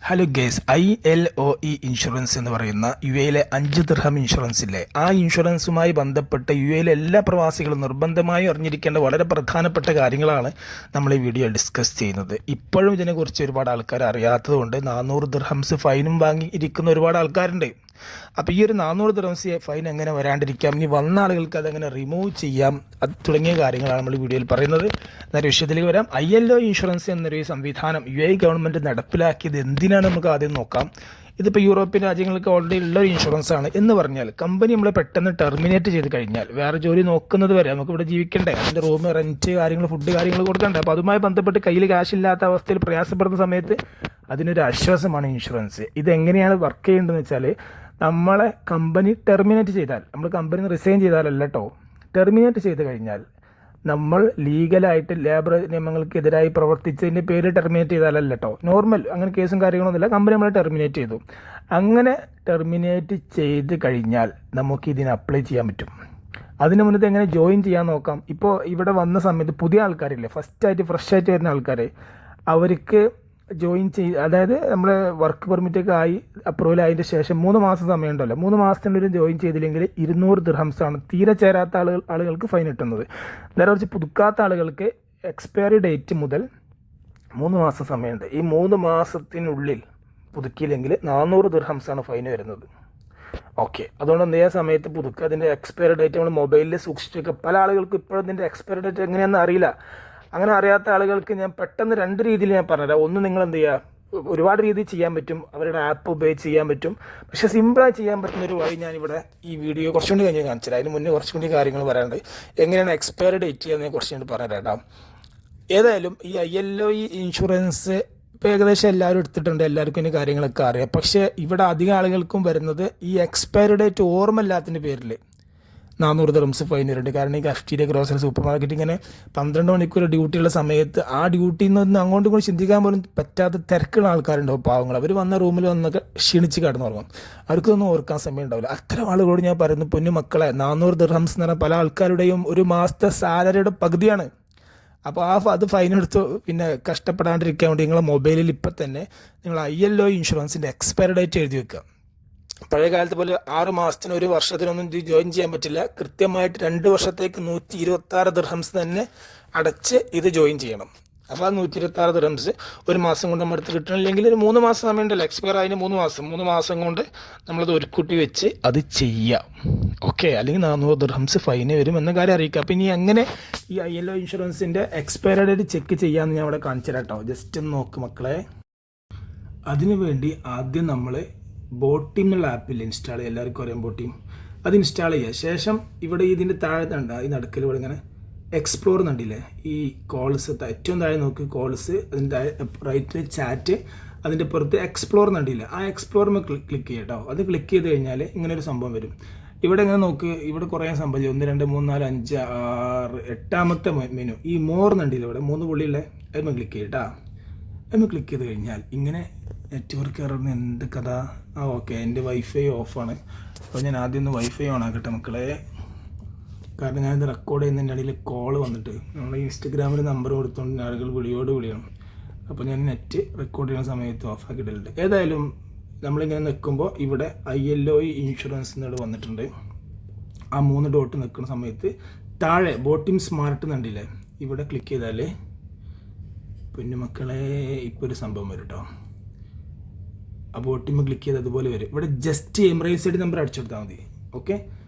Hello guys, ILOE insurance എന്ന് പറയുന്ന UAE 5 ദിർഹം insurance ഇല്ലേ, ആ ഇൻഷുറൻസുമായി ബന്ധപ്പെട്ട് UAE എല്ലാ പ്രവാസികളും നിർബന്ധമായും അറിഞ്ഞിരിക്കേണ്ട വളരെ പ്രധാനപ്പെട്ട കാര്യങ്ങളാണ് നമ്മൾ ഈ വീഡിയോ ഡിസ്കസ് ചെയ്യുന്നത്. ഇപ്പോഴും ഇതിനെക്കുറിച്ച് ഒരുപാട് ആൾക്കാർ അറിയാത്തത് കൊണ്ട് 400 ദിർഹംസ് ഫൈനും വാങ്ങി ഇരിക്കുന്ന ഒരുപാട് ആൾക്കാരുണ്ട്. അപ്പോൾ ഈ ഒരു 400 ദിർഹംസ് ഫൈൻ എങ്ങനെ വരാണ്ടിരിക്കാം, ഇനി വന്ന ആളുകൾക്ക് അതെങ്ങനെ റിമൂവ് ചെയ്യാം, അത് തുടങ്ങിയ കാര്യങ്ങളാണ് നമ്മൾ വീഡിയോയിൽ പറയുന്നത്. നേരെ വിഷയത്തിലേക്ക് വരാം. ILOE ഇൻഷുറൻസ് എന്നൊരു സംവിധാനം UAE ഗവൺമെൻറ് നടപ്പിലാക്കിയത് എന്തിനാണ് നമുക്ക് ആദ്യം നോക്കാം. ഇതിപ്പോൾ യൂറോപ്യൻ രാജ്യങ്ങൾക്ക് ഓൾറെഡി ഉള്ള ഒരു ഇൻഷുറൻസ് ആണ് എന്ന് പറഞ്ഞാൽ, കമ്പനി നമ്മളെ പെട്ടെന്ന് ടെർമിനേറ്റ് ചെയ്ത് കഴിഞ്ഞാൽ വേറെ ജോലി നോക്കുന്നത് വരെ നമുക്ക് ഇവിടെ ജീവിക്കണ്ടേ, അതിൻ്റെ റൂം റെൻറ്റ് കാര്യങ്ങൾ, ഫുഡ് കാര്യങ്ങൾ കൊടുക്കണ്ടേ. അപ്പോൾ അതുമായി ബന്ധപ്പെട്ട് കയ്യിൽ കാശ് ഇല്ലാത്ത അവസ്ഥയിൽ പ്രയാസപ്പെടുന്ന സമയത്ത് അതിനൊരു ആശ്വാസമാണ് ഇൻഷുറൻസ്. ഇതെങ്ങനെയാണ് വർക്ക് ചെയ്യേണ്ടതെന്ന് വെച്ചാൽ, നമ്മളെ കമ്പനി ടെർമിനേറ്റ് ചെയ്താൽ, നമ്മൾ കമ്പനി റിസൈൻ ചെയ്താലല്ല കേട്ടോ, ടെർമിനേറ്റ് ചെയ്ത് കഴിഞ്ഞാൽ നമ്മൾ ലീഗലായിട്ട് ലേബർ നിയമങ്ങൾക്കെതിരായി പ്രവർത്തിച്ചതിൻ്റെ പേര് ടെർമിനേറ്റ് ചെയ്താലല്ല കേട്ടോ, നോർമൽ അങ്ങനെ കേസും കാര്യങ്ങളൊന്നുമില്ല, കമ്പനി നമ്മളെ ടെർമിനേറ്റ് ചെയ്തു. അങ്ങനെ ടെർമിനേറ്റ് ചെയ്ത് കഴിഞ്ഞാൽ നമുക്ക് ഇതിന് അപ്ലൈ ചെയ്യാൻ പറ്റും. അതിന് മുന്നത്തെ എങ്ങനെ ജോയിൻ ചെയ്യാൻ നോക്കാം. ഇപ്പോൾ ഇവിടെ വന്ന സമയത്ത് പുതിയ ആൾക്കാരില്ലേ, ഫ്രഷ് ആയിട്ട് വരുന്ന ആൾക്കാർ, അവർക്ക് ജോയിൻ അതായത് നമ്മൾ വർക്ക് പെർമിറ്റൊക്കെ ആയി അപ്രൂവൽ ആയതിൻ്റെ ശേഷം 3 മാസം സമയമുണ്ടല്ലോ, 3 മാസത്തിനുള്ളിൽ ജോയിൻ ചെയ്തില്ലെങ്കിൽ 200 ദിർഹംസാണ് തീരെ ചേരാത്ത ആളുകൾക്ക് ഫൈൻ കിട്ടുന്നത്. നേരെ കുറച്ച് പുതുക്കാത്ത ആളുകൾക്ക് എക്സ്പയറി ഡേറ്റ് മുതൽ 3 മാസം സമയമുണ്ട്. ഈ 3 മാസത്തിനുള്ളിൽ പുതുക്കിയില്ലെങ്കിൽ 400 ദിർഹംസാണ് ഫൈൻ വരുന്നത്. ഓക്കെ, അതുകൊണ്ട് എന്തേ സമയത്ത് പുതുക്കുക. അതിൻ്റെ എക്സ്പയറി ഡേറ്റ് നമ്മൾ മൊബൈലിൽ സൂക്ഷിച്ചൊക്കെ, പല ആളുകൾക്കും ഇപ്പോഴും ഇതിൻ്റെ എക്സ്പയറി ഡേറ്റ് എങ്ങനെയാണെന്ന് അറിയില്ല. അങ്ങനെ അറിയാത്ത ആളുകൾക്ക് ഞാൻ പെട്ടെന്ന് 2 രീതിയിൽ ഞാൻ പറഞ്ഞുതരാം. ഒന്ന്, നിങ്ങൾ എന്ത് ചെയ്യുക, ഒരുപാട് രീതിയിൽ ചെയ്യാൻ പറ്റും, അവരുടെ ആപ്പ് ഉപയോഗിച്ച് ചെയ്യാൻ പറ്റും. പക്ഷേ സിമ്പിളായി ചെയ്യാൻ പറ്റുന്നൊരു വഴി ഞാനിവിടെ ഈ വീഡിയോ കുറച്ചുകൂടി കഴിഞ്ഞ് കാണിച്ചു തരാം. അതിന് മുന്നേ കുറച്ചുകൂടി കാര്യങ്ങൾ പറയാനുണ്ട്. എങ്ങനെയാണ് എക്സ്പയറി ഡേറ്റ് ചെയ്യുന്നതിനെ കുറച്ചുകൂടി പറഞ്ഞുതരാം. ഏതായാലും ഈ ILOE ഇൻഷുറൻസ് ഇപ്പോൾ ഏകദേശം എല്ലാവരും എടുത്തിട്ടുണ്ട്, എല്ലാവർക്കും ഇതിൻ്റെ കാര്യങ്ങളൊക്കെ അറിയാം. പക്ഷേ ഇവിടെ അധികം ആളുകൾക്കും വരുന്നത് ഈ എക്സ്പയറി ഡേറ്റ് ഓർമ്മയില്ലാത്തതിൻ്റെ പേരിൽ 400 ദിർഹംസ് ഫൈൻ വരുന്നുണ്ട്. കാരണം ഈ കഫ്റ്റീരിയ, ഗ്രോസറി, സൂപ്പർ മാർക്കറ്റ്, ഇങ്ങനെ 12 മണിക്കൂർ ഡ്യൂട്ടിയുള്ള സമയത്ത് ആ ഡ്യൂട്ടിയിൽ നിന്ന് അങ്ങോട്ടും കൂടി ചിന്തിക്കാൻ പോലും പറ്റാത്ത തിരക്കുള്ള ആൾക്കാരുണ്ടാവും, പാവങ്ങൾ. അവർ വന്ന റൂമിൽ വന്നൊക്കെ ക്ഷീണിച്ച് കിടന്നുറങ്ങും, അവർക്കൊന്നും ഓർക്കാൻ സമയം ഉണ്ടാവില്ല. അത്തരം ആളുകളോട് ഞാൻ പറയുന്നു, പൊന്നു മക്കളെ, 400 ദിർഹംസ് എന്ന് പറഞ്ഞാൽ പല ആൾക്കാരുടെയും ഒരു മാസത്തെ സാലറിയുടെ പകുതിയാണ്. അപ്പോൾ അത് ഫൈൻ എടുത്ത് പിന്നെ കഷ്ടപ്പെടാണ്ടിരിക്കാൻ വേണ്ടി നിങ്ങളെ മൊബൈലിൽ ഇപ്പം തന്നെ നിങ്ങൾ ILOE ഇൻഷുറൻസിൻ്റെ എക്സ്പയറി ഡേറ്റ് എഴുതി വെക്കുക. പഴയ കാലത്ത് പോലെ 6 മാസത്തിന് 1 വർഷത്തിനൊന്നും ഇത് ജോയിൻ ചെയ്യാൻ പറ്റില്ല. കൃത്യമായിട്ട് 2 വർഷത്തേക്ക് 126 ദിർഹംസ് തന്നെ അടച്ച് ഇത് ജോയിൻ ചെയ്യണം. അപ്പോൾ ആ 126 ദിർഹംസ് 1 മാസം കൊണ്ട് നമ്മൾ എടുത്ത് കിട്ടണില്ലെങ്കിൽ ഒരു 3 മാസം സമയമുണ്ടല്ലോ, എക്സ്പയർ ആയതിന് 3 മാസം കൊണ്ട് നമ്മളത് ഒരുക്കൂട്ടി വെച്ച് അത് ചെയ്യാം. ഓക്കെ, അല്ലെങ്കിൽ 400 ദിർഹംസ് ഫൈന് വരും എന്ന കാര്യം അറിയിക്കുക. അപ്പോൾ ഇനി എങ്ങനെ ഈ ILOE ഇൻഷുറൻസിൻ്റെ എക്സ്പയറി ഡേറ്റ് ചെക്ക് ചെയ്യാമെന്ന് ഞാൻ അവിടെ കാണിച്ചു തരാം കേട്ടോ. ജസ്റ്റ് ഒന്ന് നോക്ക് മക്കളെ. അതിനു വേണ്ടി ആദ്യം നമ്മൾ ബോട്ടിം എന്നുള്ള ആപ്പിൽ ഇൻസ്റ്റാൾ ചെയ്യുക. എല്ലാവർക്കും അറിയാം ബോട്ടിം. അത് ഇൻസ്റ്റാൾ ചെയ്യുക. ശേഷം ഇവിടെ ഇതിൻ്റെ താഴെ ഈ നടുക്കിൽ ഇവിടെ ഇങ്ങനെ എക്സ്പ്ലോർ കണ്ടില്ലേ, ഈ കോൾസ് ഏറ്റവും താഴെ നോക്ക്, കോൾസ്, അതിൻ്റെ താഴെ റൈറ്റിൽ ചാറ്റ്, അതിൻ്റെ പുറത്ത് എക്സ്പ്ലോർ കണ്ടില്ല, ആ എക്സ്പ്ലോർ ക്ലിക്ക് ചെയ്യുക കേട്ടോ. അത് ക്ലിക്ക് ചെയ്ത് കഴിഞ്ഞാൽ ഇങ്ങനെ ഒരു സംഭവം വരും. ഇവിടെ ഇങ്ങനെ നോക്ക്, ഇവിടെ കുറേ സംഭവം 1 2 3 4 5 6 8ാമത്തെ മെനു, ഈ മോർ കണ്ടില്ല, ഇവിടെ 3 പുള്ളിയുള്ള അതിന് ക്ലിക്ക് ചെയ്യട്ടാ. അതിന് ക്ലിക്ക് ചെയ്ത് കഴിഞ്ഞാൽ ഇങ്ങനെ നെറ്റ്വർക്ക് എറർന്ന് എന്ത് കഥ. ഓക്കെ, എൻ്റെ വൈഫൈ ഓഫാണ്. അപ്പോൾ ഞാൻ ആദ്യം ഒന്ന് വൈഫൈ ഓൺ ആക്കട്ടെ മക്കളെ. കാരണം ഞാനിത് റെക്കോർഡ് ചെയ്യുന്നതിൻ്റെ ഇടയിൽ കോൾ വന്നിട്ട്, നമ്മൾ ഇൻസ്റ്റഗ്രാമിൽ നമ്പർ കൊടുത്തുകൊണ്ട് ആളുകൾ വിളിയാണ്. അപ്പോൾ ഞാൻ നെറ്റ് റെക്കോർഡ് ചെയ്യുന്ന സമയത്ത് ഓഫാക്കിയിട്ടുണ്ട്. ഏതായാലും നമ്മളിങ്ങനെ നിൽക്കുമ്പോൾ ഇവിടെ ILOE ഇൻഷുറൻസ് എന്നിവിടെ വന്നിട്ടുണ്ട്. ആ 3 ഡോട്ട് നിൽക്കുന്ന സമയത്ത് താഴെ ബോട്ടിം സ്മാർട്ട് കണ്ടില്ലേ, ഇവിടെ ക്ലിക്ക് ചെയ്താൽ പിന്നെ മക്കളെ ഇപ്പോൾ ഒരു സംഭവം വരും കേട്ടോ. ആ ബോട്ടിമ്മ ക്ലിക്ക് ചെയ്ത് അതുപോലെ വരും. ഇവിടെ ജസ്റ്റ് എംറൈസ് ഐ ഡി നമ്പർ അടിച്ചു കൊടുത്താൽ മതി. ഓക്കെ,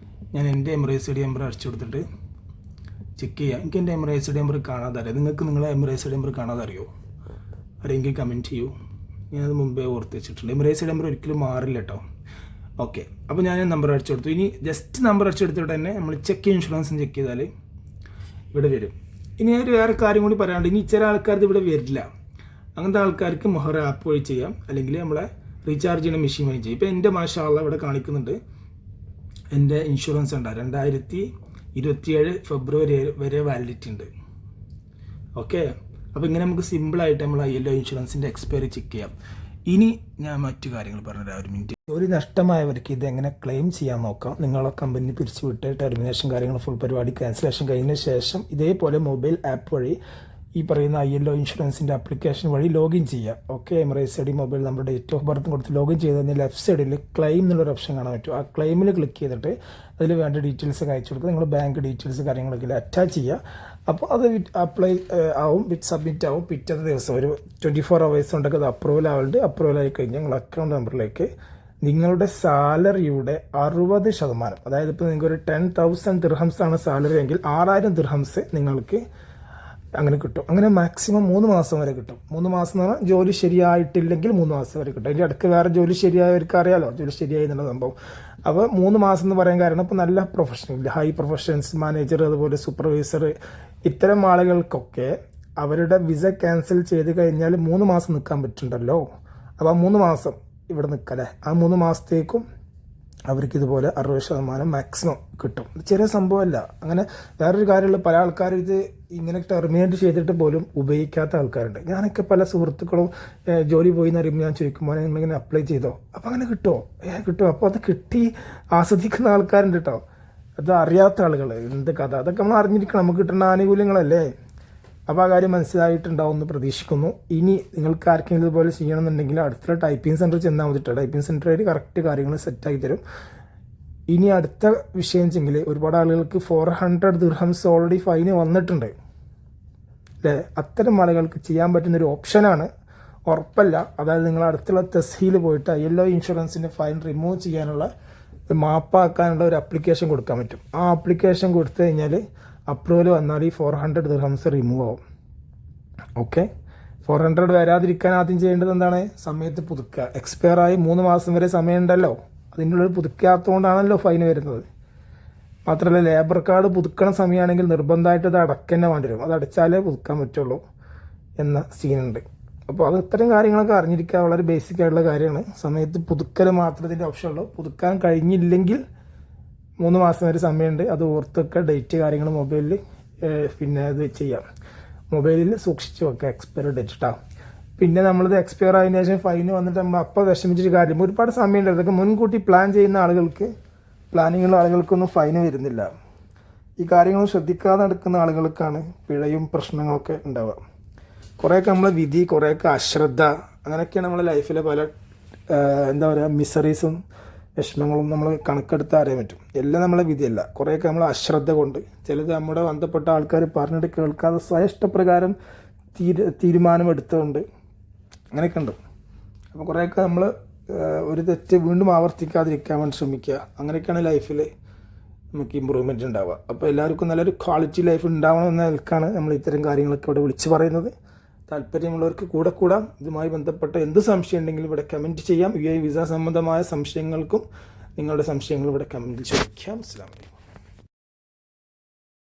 ഞാൻ എൻ്റെ എംറൈസ് ഐ ഡി നമ്പർ അടിച്ചു കൊടുത്തിട്ട് ചെക്ക് ചെയ്യാം. എനിക്ക് എൻ്റെ എംറൈസ് ഐ ഡി നമ്പർ കാണാതെ അറിയാം. നിങ്ങൾക്ക് നിങ്ങളെ എംറൈസ് ഐ ഡി നമ്പർ കാണാതെ അറിയോ? ആരെങ്കിലും കമൻറ്റ് ചെയ്യൂ. ഞാനത് മുമ്പേ ഓർത്ത് വെച്ചിട്ടുണ്ട്. എംറൈസ് ഐ ഡി നമ്പർ ഒരിക്കലും മാറില്ല കേട്ടോ. ഓക്കെ, അപ്പോൾ ഞാൻ നമ്പർ അടിച്ചു കൊടുത്തു. ഇനി ജസ്റ്റ് നമ്പർ അടിച്ചു കൊടുത്തിട്ട് തന്നെ നമ്മൾ ചെക്ക് ഇൻഷുറൻസ് ചെക്ക് ചെയ്താൽ ഇവിടെ വരും. ഇനി ഒരു വേറെ കാര്യം കൂടി പറയാനുണ്ട്. ഇനി ചില ആൾക്കാർക്ക് ഇവിടെ വരില്ല. അങ്ങനത്തെ ആൾക്കാർക്ക് മൊഹർ ആപ്പ് വഴി ചെയ്യാം, അല്ലെങ്കിൽ നമ്മളെ റീചാർജ് ചെയ്യുന്ന മെഷീൻ വഴി ചെയ്യും. ഇപ്പോൾ എൻ്റെ മാഷാ അല്ലാഹ് ഇവിടെ കാണിക്കുന്നുണ്ട്, എൻ്റെ ഇൻഷുറൻസ് ഉണ്ട് 2027 ഫെബ്രുവരി വരെ വാലിഡിറ്റി ഉണ്ട്. ഓക്കെ, അപ്പോൾ ഇങ്ങനെ നമുക്ക് സിമ്പിളായിട്ട് നമ്മൾ ILOE ഇൻഷുറൻസിൻ്റെ എക്സ്പയറി ചെക്ക് ചെയ്യാം. ഇനി ഞാൻ മറ്റു കാര്യങ്ങൾ പറഞ്ഞുതരാം, 1 മിനിറ്റ്. ജോലി നഷ്ടമായവർക്ക് ഇത് എങ്ങനെ ക്ലെയിം ചെയ്യാൻ നോക്കാം. നിങ്ങളെ കമ്പനി പിരിച്ചുവിട്ട് ടെർമിനേഷൻ കാര്യങ്ങൾ ഫുൾ പരിപാടി ക്യാൻസലേഷൻ കഴിഞ്ഞ ശേഷം ഇതേപോലെ മൊബൈൽ ആപ്പ് വഴി ഈ പറയുന്ന ILO ഇൻഷുറൻസിൻ്റെ ആപ്ലിക്കേഷൻ വഴി ലോഗിൻ ചെയ്യുക. Okay, Emirates I D mobile നമ്മുടെ ഡേറ്റ് ഓഫ് ബർത്തും കൊടുത്ത് ലോഗിൻ ചെയ്ത് കഴിഞ്ഞാൽ ലെഫ്റ്റ് സൈഡിൽ ക്ലെയിം എന്നുള്ളൊരു ഓപ്ഷൻ കാണാൻ പറ്റും. ആ ക്ലെയിമിൽ ക്ലിക്ക് ചെയ്തിട്ട് അതിൽ വേണ്ട ഡീറ്റെയിൽസ് ഒക്കെ അയച്ചു കൊടുക്കുക. നിങ്ങൾ ബാങ്ക് ഡീറ്റെയിൽസ് കാര്യങ്ങളൊക്കെ അറ്റാച്ച് ചെയ്യുക. അപ്പോൾ അത് അപ്ലൈ ആവും, സബ്മിറ്റ് ആവും. പിറ്റത്തെ ദിവസം ഒരു 24 hours കൊണ്ടൊക്കെ അത് അപ്രൂവൽ ആവുന്നുണ്ട്. അപ്രൂവൽ ആയി കഴിഞ്ഞാൽ നിങ്ങൾ അക്കൗണ്ട് നമ്പറിലേക്ക് നിങ്ങളുടെ സാലറിയുടെ 60%, അതായത് ഇപ്പോൾ നിങ്ങൾക്ക് ഒരു 10,000 ദിർഹംസ് ആണ് സാലറി എങ്കിൽ 6,000 ദിർഹംസ് നിങ്ങൾക്ക് അങ്ങനെ കിട്ടും. അങ്ങനെ മാക്സിമം 3 മാസം വരെ കിട്ടും. 3 മാസം എന്ന് പറഞ്ഞാൽ ജോലി ശരിയായിട്ടില്ലെങ്കിൽ 3 മാസം വരെ കിട്ടും. അതിൻ്റെ അടുക്ക് വേറെ ജോലി ശരിയായവർക്ക് അറിയാലോ ജോലി ശരിയായി എന്നുള്ള സംഭവം. അപ്പോൾ 3 മാസം എന്ന് പറയാൻ കാരണം ഇപ്പോൾ നല്ല പ്രൊഫഷണൽ, ഹൈ പ്രൊഫഷണൽസ്, മാനേജർ, അതുപോലെ സൂപ്പർവൈസർ, ഇത്തരം ആളുകൾക്കൊക്കെ അവരുടെ വിസ ക്യാൻസൽ ചെയ്ത് കഴിഞ്ഞാൽ 3 മാസം നിൽക്കാൻ പറ്റുന്നുണ്ടല്ലോ. അപ്പോൾ ആ 3 മാസം ഇവിടെ നിൽക്കല്ലേ, ആ 3 മാസത്തേക്കും അവർക്ക് ഇതുപോലെ 60% മാക്സിമം കിട്ടും. ചെറിയ സംഭവമല്ല. അങ്ങനെ വേറൊരു കാര്യമുള്ള പല ആൾക്കാരും ഇത് ഇങ്ങനെ ടെർമിനേറ്റ് ചെയ്തിട്ട് പോലും ഉപയോഗിക്കാത്ത ആൾക്കാരുണ്ട്. ഞാനൊക്കെ പല സുഹൃത്തുക്കളും ജോലി പോയി എന്ന് അറിയുമ്പോൾ ഞാൻ ചോദിക്കുമ്പോൾ നിങ്ങളിങ്ങനെ അപ്ലൈ ചെയ്തോ, അപ്പോൾ അങ്ങനെ കിട്ടുമോ? കിട്ടുമോ? അപ്പോൾ അത് കിട്ടി ആസ്വദിക്കുന്ന ആൾക്കാരുണ്ട് കേട്ടോ. അത് അറിയാത്ത ആളുകൾ എന്ത് കഥ, അതൊക്കെ നമ്മൾ അറിഞ്ഞിരിക്കണം. നമുക്ക് കിട്ടുന്ന ആനുകൂല്യങ്ങളല്ലേ. അപ്പോൾ ആ കാര്യം മനസ്സിലായിട്ടുണ്ടാവും എന്ന് പ്രതീക്ഷിക്കുന്നു. ഇനി നിങ്ങൾക്ക് ആർക്കെങ്കിലും ഇതുപോലെ ചെയ്യണമെന്നുണ്ടെങ്കിൽ അടുത്തുള്ള ടൈപ്പിംഗ് സെൻറ്റർ ചെന്നാൽ മതിട്ടോ. ടൈപ്പിംഗ് സെൻറ്ററിൽ കറക്റ്റ് കാര്യങ്ങൾ സെറ്റാക്കി തരും. ഇനി അടുത്ത വിഷയം വെച്ചെങ്കിൽ ഒരുപാട് ആളുകൾക്ക് 400 ദിർഹംസ് ഓൾറെഡി ഫൈന് വന്നിട്ടുണ്ട് അല്ലേ. അത്തരം ആളുകൾക്ക് ചെയ്യാൻ പറ്റുന്നൊരു ഓപ്ഷനാണ്, ഉറപ്പല്ല. അതായത് നിങ്ങൾ അടുത്തുള്ള തസ്ഹീൽ പോയിട്ട് ILO ഇൻഷുറൻസിൻ്റെ ഫൈൻ റിമൂവ് ചെയ്യാനുള്ള, മാപ്പാക്കാനുള്ള ഒരു ആപ്ലിക്കേഷൻ കൊടുക്കാൻ പറ്റും. ആ ആപ്ലിക്കേഷൻ കൊടുത്തു കഴിഞ്ഞാൽ അപ്രൂവൽ വന്നാൽ ഈ 400 ദിർഹംസ് റിമൂവ് ആവും. ഓക്കെ, 400 വരാതിരിക്കാൻ ആദ്യം ചെയ്യേണ്ടത് എന്താണ്? സമയത്ത് പുതുക്കുക. എക്സ്പയർ ആയി 3 മാസം വരെ സമയമുണ്ടല്ലോ, അതിൻ്റെ ഉള്ളിൽ പുതുക്കാത്തതുകൊണ്ടാണല്ലോ ഫൈൻ വരുന്നത്. മാത്രമല്ല ലേബർ കാർഡ് പുതുക്കണ സമയമാണെങ്കിൽ നിർബന്ധമായിട്ട് അത് അടക്കന്നെ വേണ്ടി വരും. അത് അടച്ചാലേ പുതുക്കാൻ പറ്റുള്ളൂ എന്ന സീനുണ്ട്. അപ്പോൾ അത് ഇത്തരം കാര്യങ്ങളൊക്കെ അറിഞ്ഞിരിക്കുക വളരെ ബേസിക് ആയിട്ടുള്ള കാര്യമാണ്. സമയത്ത് പുതുക്കൽ മാത്രമേ ഇതിൻ്റെ ഓപ്ഷൻ ഉള്ളൂ. പുതുക്കാൻ കഴിഞ്ഞില്ലെങ്കിൽ 3 മാസം വരെ സമയമുണ്ട്. അത് ഓർത്തൊക്കെ ഡേറ്റ് കാര്യങ്ങൾ മൊബൈലിൽ പിന്നെ ഇത് ചെയ്യാം, മൊബൈലിൽ സൂക്ഷിച്ച് വെക്കുക എക്സ്പയറി ഡേറ്റ് ഇട്ടാ. പിന്നെ നമ്മളിത് എക്സ്പയർ ആയതിനു ശേഷം ഫൈന് വന്നിട്ട് നമ്മൾ അപ്പോൾ വിഷമിച്ചിട്ട് കാര്യം. ഒരുപാട് സമയമുണ്ട്. അതൊക്കെ മുൻകൂട്ടി പ്ലാൻ ചെയ്യുന്ന ആളുകൾക്ക്, പ്ലാനിങ്ങുള്ള ആളുകൾക്കൊന്നും ഫൈന് വരുന്നില്ല. ഈ കാര്യങ്ങൾ ശ്രദ്ധിക്കാതെ നടക്കുന്ന ആളുകൾക്കാണ് പിഴയും പ്രശ്നങ്ങളൊക്കെ ഉണ്ടാവുക. കുറേയൊക്കെ നമ്മളെ വിധി, കുറേയൊക്കെ അശ്രദ്ധ, അങ്ങനെയൊക്കെയാണ് നമ്മളെ ലൈഫിലെ പല എന്താ പറയുക മിസറീസും വിഷമങ്ങളും നമ്മൾ കണക്കെടുത്ത് അറിയാൻ പറ്റും. എല്ലാം നമ്മളെ വിധിയല്ല, കുറേയൊക്കെ നമ്മൾ അശ്രദ്ധ കൊണ്ട്, ചിലത് നമ്മുടെ ബന്ധപ്പെട്ട ആൾക്കാർ പറഞ്ഞിട്ട് കേൾക്കാതെ സ്വയം ഇഷ്ടപ്രകാരം തീരുമാനമെടുത്തുകൊണ്ട് അങ്ങനെയൊക്കെ ഉണ്ട്. അപ്പോൾ കുറേയൊക്കെ നമ്മൾ ഒരു തെറ്റ് വീണ്ടും ആവർത്തിക്കാതിരിക്കാൻ വേണ്ടി ശ്രമിക്കുക. അങ്ങനെയൊക്കെയാണ് ലൈഫിൽ നമുക്ക് ഇമ്പ്രൂവ്മെൻറ്റ് ഉണ്ടാവുക. അപ്പോൾ എല്ലാവർക്കും നല്ലൊരു ക്വാളിറ്റി ലൈഫ് ഉണ്ടാവണം എന്ന നിലക്കാണ് നമ്മൾ ഇത്തരം കാര്യങ്ങളൊക്കെ ഇവിടെ വിളിച്ചു പറയുന്നത്. താല്പര്യമുള്ളവർക്ക് കൂടെ കൂടാം. ഇതുമായി ബന്ധപ്പെട്ട എന്ത് സംശയം ഉണ്ടെങ്കിലും ഇവിടെ കമൻറ്റ് ചെയ്യാം. UAE വിസ സംബന്ധമായ സംശയങ്ങൾക്കും നിങ്ങളുടെ സംശയങ്ങൾ ഇവിടെ കമൻറ്റിൽ ചോദിക്കാം. അസ്സലാമു അലൈക്കും.